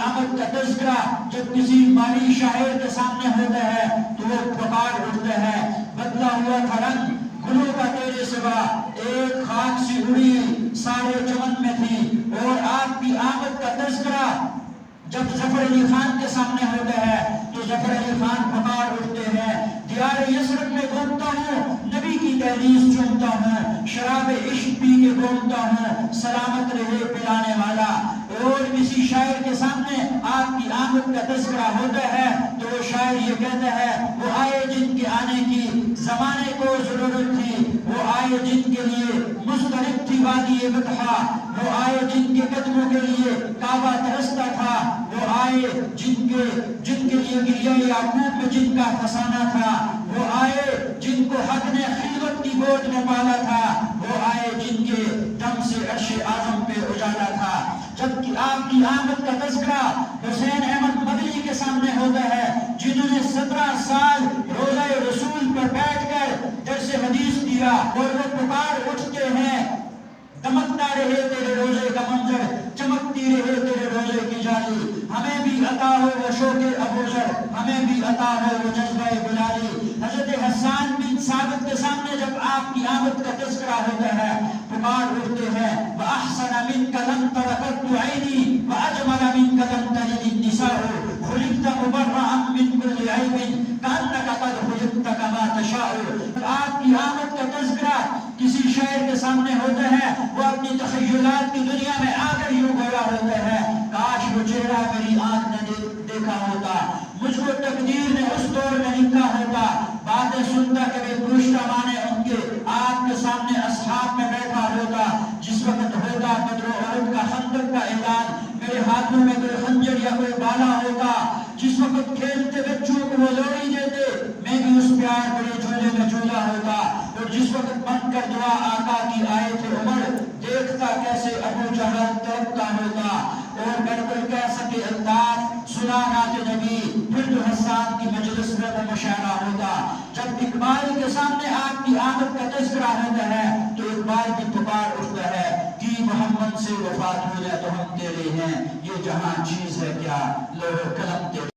آمد کا تذکرہ جب کسی مالی شاعر کے سامنے ہوتا ہے تو وہ پکار اٹھتے ہیں، بدلا ہوا تھا رنگ گلوں کا تیرے سوا، ایک خاک سی اڑی سارے چمن میں تھی۔ اور آپ کی آمد کا تذکرہ جب ظفر علی خان کے سامنے ہوتا ہے تو ظفر علی خان پکار اٹھتے ہیں، دیار یثرب میں گھومتا ہوں، نبی کی دہلیز چومتا ہوں، شراب عشق پی کے گھومتا ہوں، سلامت رہے پلانے والا۔ اور کسی شاعر کے سامنے آپ کی آمد کا تذکرہ ہوتا ہے تو وہ شاعر یہ کہتا ہے، وہ آئے جن کے آنے کی زمانے کو ضرورت تھی، وہ آئے جن کے لیے مسترد تھی وادی بطحا، وہ آئے جن کے قدموں کے لیے کعبہ ترستا تھا، وہ آئے جن کے لیے گریہ یعقوب میں جن کا فسانہ تھا، وہ آئے جن کو حق نے خلوت کی گود میں پالا تھا، وہ آئے جن کے دم سے عرش اعظم پہ اجالا تھا۔ جبکہ آپ کی آمد کا تذکرہ حسین احمد مدنی کے سامنے ہوتا ہے، جنہوں نے 17 سال روضہ رسول پر بیٹھ کر درس حدیث دیا، اور وہ پکار اٹھتے ہیں، دمکتا رہے تیرے روزے کا منظر، چمکتی رہے تیرے روزے کی جالی، ہمیں بھی عطا ہو وہ شوق ابوذر، ہمیں بھی عطا ہو وہ جذبہ بلالی۔ حضرت حسان بن ثابت کے سامنے جب آپ کی آمد کا تذکرہ ہوتا ہے پکار اٹھتے ہیں، وَأَحْسَنَ مِنْكَ لَمْ تَرَ قَطُّ عَيْنِي وَأَجْمَلَ مِنْكَ لَمْ تَلِدِ النِّسَاءُ خُلِقْتَ مُبَرَّأً مِنْ كُلِّ عَيْبٍ كَأَنَّكَ قَدْ خُلِقْتَ كَمَا تَشَاءُ۔ آپ کی آمد کا تذکرہ کسی شاعر کے سامنے ہوتا ہے، وہ اپنی تخیلات کی دنیا میں آ کر یوں گویا ہوتا ہے، کاش وہ چہرہ میری آنکھ نے دیکھا ہوتا، مجھ کو تقدیر نے اس دور میں لکھا ہوتا۔ باتیں سنتا کبھی پرشتہ مانے ان کے آنکھ کے سامنے اصحاب میں بیٹھا ہوتا، جس وقت ہوتا بدر و احد کا خندق کا اعلان، میرے ہاتھوں میں کوئی خنجر یا کوئی بالا ہوتا، جس وقت کھیلتے بچوں کو وہ لوڑی دیتے، میں بھی اس پیار بڑے جھولے میں جھولا ہوتا۔ اور جس وقت بن کر دعا آقا کی آئے تھے عمر، دیکھتا کیسے ابو جہل تڑپتا ہوتا، اور گھر کوئی کہہ سکے الطاف سنا نعت نبی، پھر تو حسان کی مجلس میں وہ مشاعرہ ہوتا۔ جب اقبال کے سامنے آپ کی آمد کا تذکرہ ہوتا ہے تو اقبال بھی پکار اٹھتا ہے، کہ محمد سے وفات ہو جائے تو ہم تیرے ہیں، یہ جہاں چیز ہے کیا لوح قلم تیرے